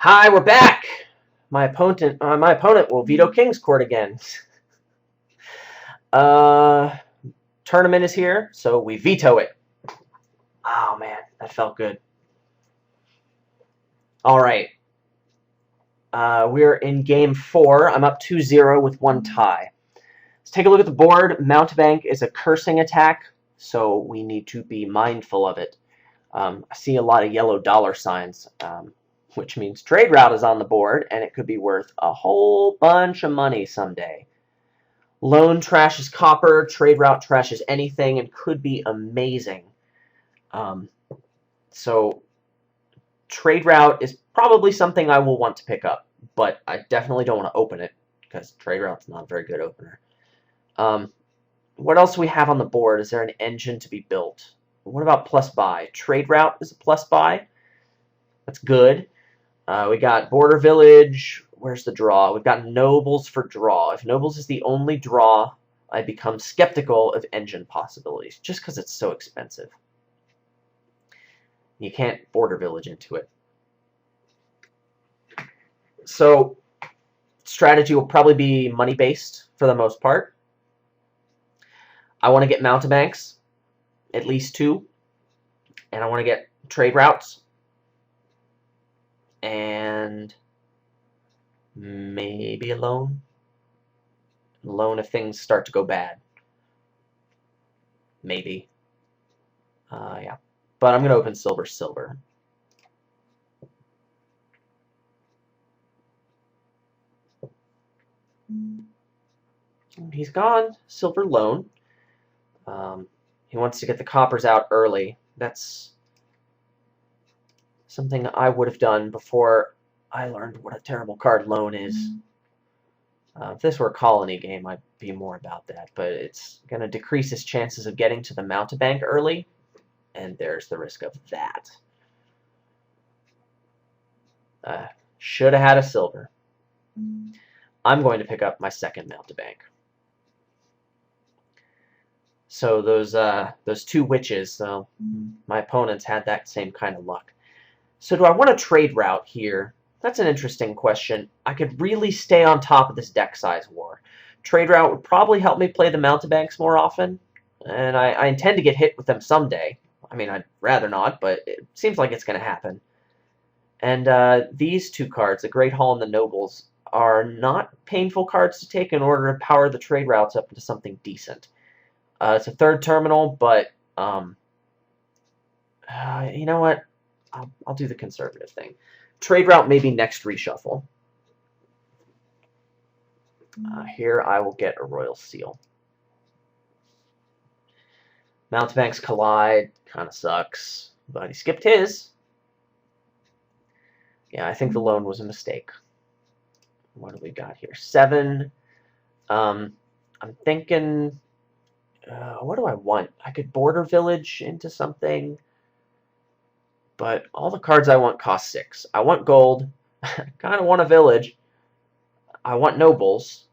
Hi, we're back. My opponent will veto King's Court again. uh, Tournament is here, so we veto it. Oh man, that felt good. All right. We're in game 4. I'm up 2-0 with one tie. Let's take a look at the board. Mountebank is a cursing attack, so we need to be mindful of it. I see a lot of yellow dollar signs, which means trade route is on the board, and it could be worth a whole bunch of money someday. Loan trashes copper, trade route trashes anything, and could be amazing. So trade route is probably something I will want to pick up, but I definitely don't want to open it because trade route's not a very good opener. What else do we have on the board? Is there an engine to be built? What about plus buy? Trade route is a plus buy. That's good. We got border village. Where's the draw? We've got nobles for draw. If nobles is the only draw, I become skeptical of engine possibilities just because it's so expensive. You can't border village into it. So strategy will probably be money based for the most part. I want to get Mountebanks, at least 2, and I want to get trade routes and maybe a loan. Loan if things start to go bad. Maybe. Yeah. But I'm going to open silver, silver. He's gone. Silver loan. He wants to get the coppers out early. That's something I would have done before I learned what a terrible card loan is. If this were a colony game, I'd be more about that. But it's going to decrease his chances of getting to the Mountebank early. And there's the risk of that. Should have had a silver. I'm going to pick up my second Mountebank. So those 2 witches, so my opponents had that same kind of luck. So do I want to trade route here? That's an interesting question. I could really stay on top of this deck size war. Trade route would probably help me play the Mountebanks more often, and I intend to get hit with them someday. I mean, I'd rather not, but it seems like it's going to happen. And these 2 cards, the Great Hall and the Nobles, are not painful cards to take in order to power the trade routes up into something decent. It's a 3rd terminal, but you know what? I'll do the conservative thing. Trade route maybe next reshuffle. Here I will get a royal seal. Mountebanks collide. Kind of sucks. But he skipped his. Yeah, I think the loan was a mistake. What do we got here? 7. I'm thinking... what do I want? I could border village into something. But all the cards I want cost 6. I want gold. I kind of want a village. I want nobles.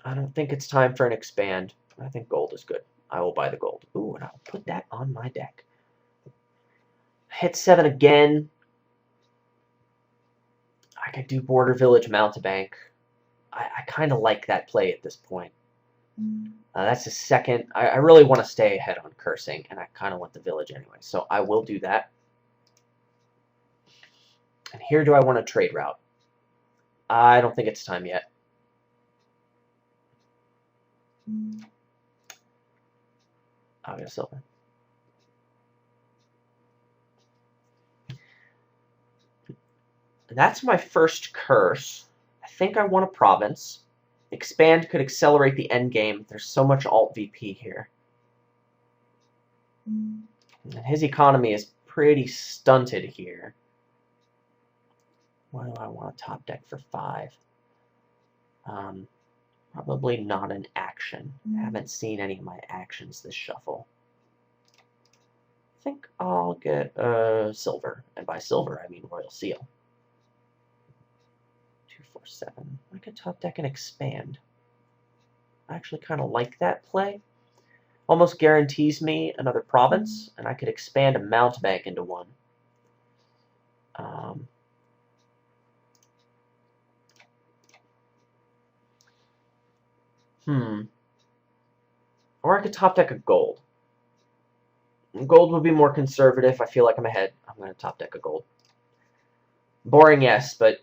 I don't think it's time for an expand. I think gold is good. I will buy the gold. Ooh, and I'll put that on my deck. Hit 7 again. I could do border village Mountebank. I kind of like that play at this point. That's his second. I really want to stay ahead on cursing, and I kind of want the village anyway, so I will do that. And here do I want a trade route? I don't think it's time yet. I'll get a silver. That's my first curse. I think I want a province. Expand could accelerate the end game. There's so much alt VP here. And his economy is pretty stunted here. What do I want a top deck for 5? Probably not an action. I haven't seen any of my actions this shuffle. I think I'll get silver. And by silver, I mean royal seal. 2-4-7. I could top deck and expand. I actually kind of like that play. almost guarantees me another province, and I could expand a Mountebank into one. Or I could top deck a gold. Gold would be more conservative. I feel like I'm ahead. I'm going to top deck a gold. Boring, yes, but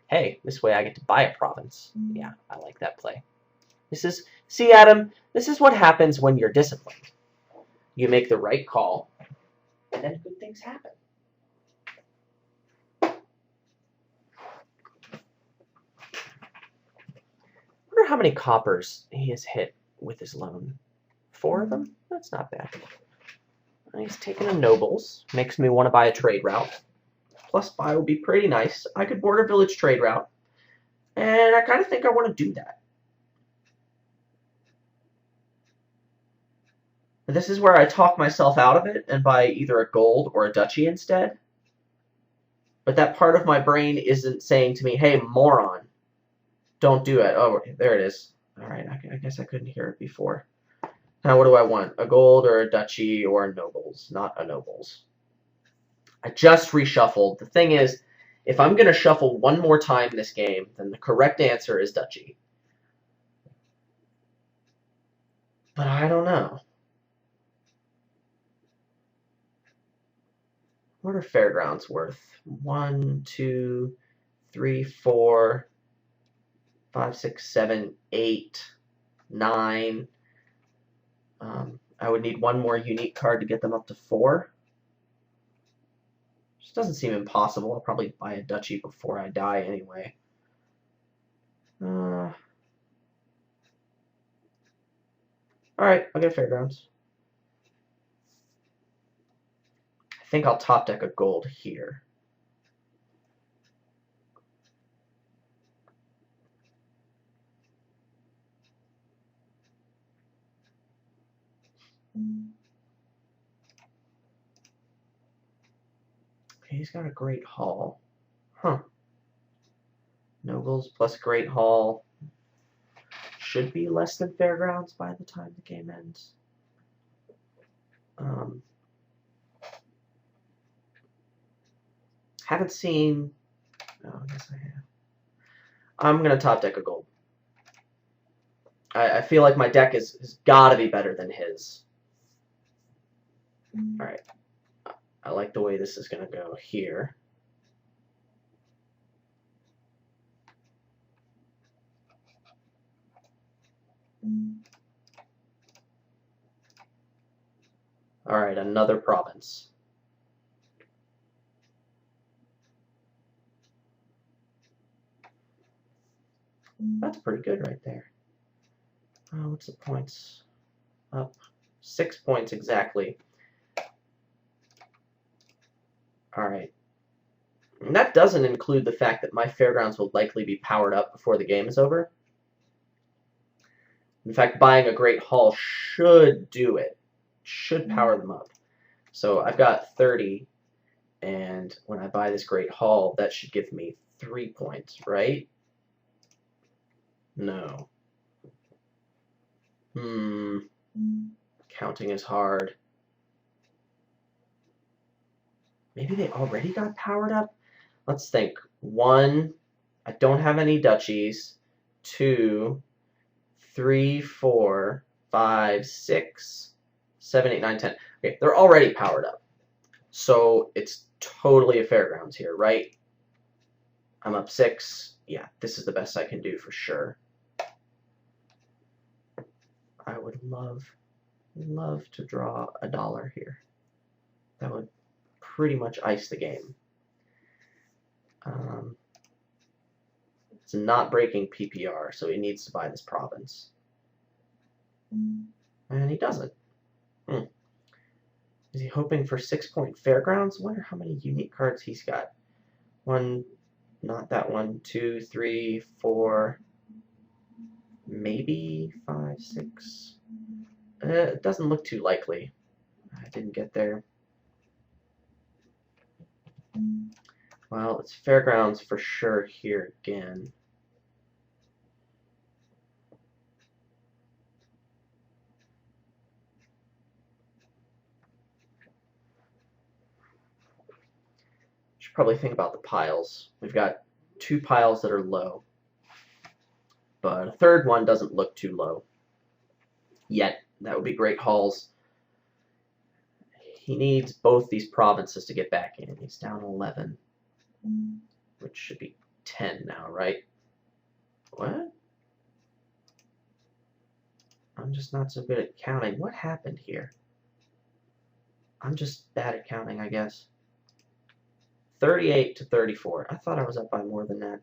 hey, this way I get to buy a province. Yeah, I like that play. See, Adam, this is what happens when you're disciplined. You make the right call, and then good things happen. I wonder how many coppers he has hit with his loan. 4 of them? That's not bad. He's taking a nobles. Makes me want to buy a trade route. Plus buy would be pretty nice. I could board a village trade route. And I kind of think I want to do that. And this is where I talk myself out of it and buy either a gold or a duchy instead. But that part of my brain isn't saying to me, hey, moron, don't do it. Oh, there it is. All right, I guess I couldn't hear it before. Now, what do I want? A gold or a duchy or a nobles? Not a nobles. I just reshuffled. The thing is, if I'm going to shuffle one more time this game, then the correct answer is duchy. But I don't know. What are Fairgrounds worth? 1, 2, 3, 4, 5, 6, 7, 8, 9. I would need one more unique card to get them up to 4. Which doesn't seem impossible. I'll probably buy a duchy before I die anyway. Alright, I'll get Fairgrounds. I think I'll top deck a gold here. He's got a Great Hall. Huh. Nobles plus Great Hall should be less than Fairgrounds by the time the game ends. Haven't seen... Oh, I guess I have. I'm going to top deck a gold. I feel like my deck has got to be better than his. Alright. I like the way this is going to go here. Alright, another province. That's pretty good right there. What's the points? Up 6 points exactly. Alright. And that doesn't include the fact that my Fairgrounds will likely be powered up before the game is over. In fact, buying a Great Hall should do it. Should power them up. So I've got 30, and when I buy this Great Hall, that should give me 3 points, right? No. Counting is hard. Maybe they already got powered up? Let's think. 1, I don't have any duchies. 2, 3, 4, 5, 6, 7, 8, 9, 10. Okay, they're already powered up. So it's totally a Fairgrounds here, right? I'm up 6. Yeah, this is the best I can do for sure. I would love to draw a dollar here. That would pretty much ice the game. It's not breaking PPR, so he needs to buy this province. And he doesn't. Is he hoping for 6-point Fairgrounds? I wonder how many unique cards he's got. 1, not that one. 2, 3, 4, maybe 5, 6. It doesn't look too likely. I didn't get there. Well, it's Fairgrounds for sure here again. probably think about the piles. We've got 2 piles that are low, but a third one doesn't look too low yet. That would be Great Halls. He needs both these provinces to get back in. He's down 11, which should be 10 now, right? What? I'm just not so good at counting. What happened here? I'm just bad at counting, I guess. 38 to 34. I thought I was up by more than that.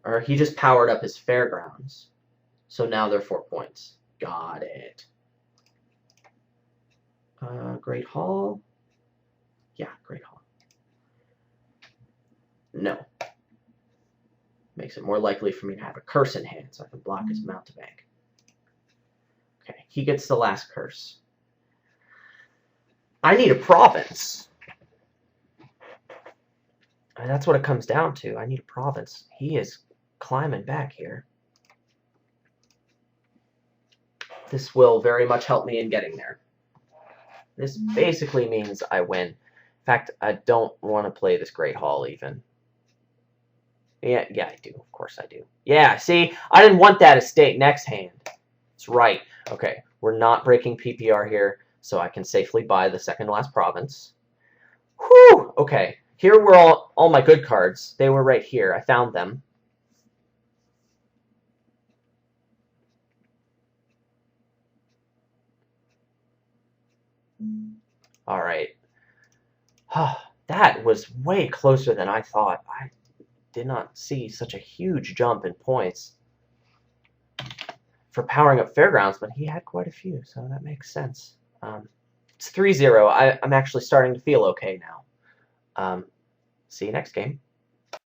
Or he just powered up his Fairgrounds. So now they're 4 points. Got it. Great Hall. Yeah, Great Hall. No. Makes it more likely for me to have a curse in hand so I can block his Mountebank. Okay, he gets the last curse. I need a province. And that's what it comes down to. I need a province. He is climbing back here. This will very much help me in getting there. This basically means I win. In fact, I don't want to play this Great Hall even. Yeah, I do. Of course I do. Yeah, see? I didn't want that estate next hand. That's right. Okay, we're not breaking PPR here, so I can safely buy the second last province. Whew! Okay, here were all my good cards. They were right here. I found them. All right. That was way closer than I thought. I did not see such a huge jump in points for powering up Fairgrounds, but he had quite a few, so that makes sense. It's 3-0. I'm actually starting to feel okay now. See you next game.